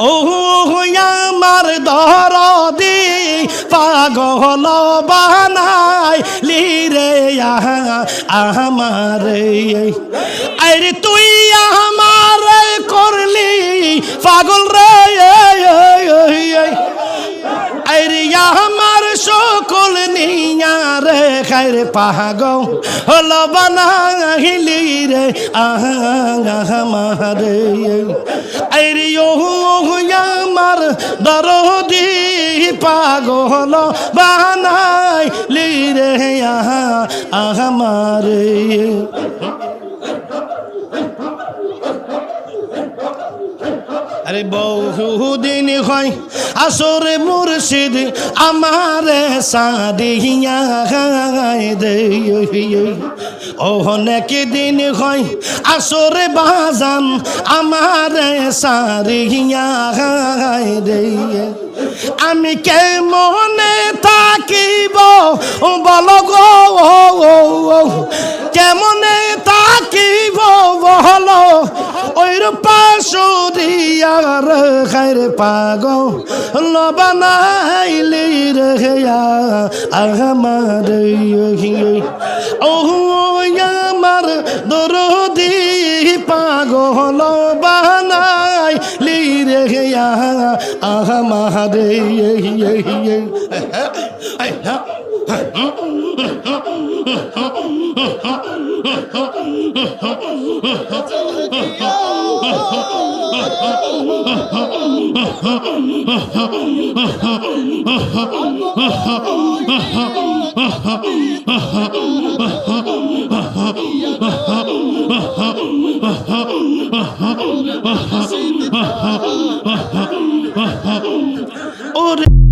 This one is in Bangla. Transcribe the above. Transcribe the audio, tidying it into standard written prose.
ও আমার দরদি পাগল বানাই লিরে আমার আরে তুই আমার করলি পাগল রে আরে আমার সকল নিয়া রে খাইরে পাগল হল বানাইলি রে আমার আরে ও আমার দরদি পাগল বানাইলি রে আমার আরে বহুদিন হয় আসরে মুর্শিদ আমারে সাদিয়া দে অনেক দিন হয় আসরে বাজান আমারে সারিয়া দে আমি কেমনে থাকিব বল গো কেমনে থাকিব বল ওই পাশুরিয়ার খাইরে পাগল বানাইলি রে আমার ও আমার দরদি পাগল বানাইলি রে আমার ওরে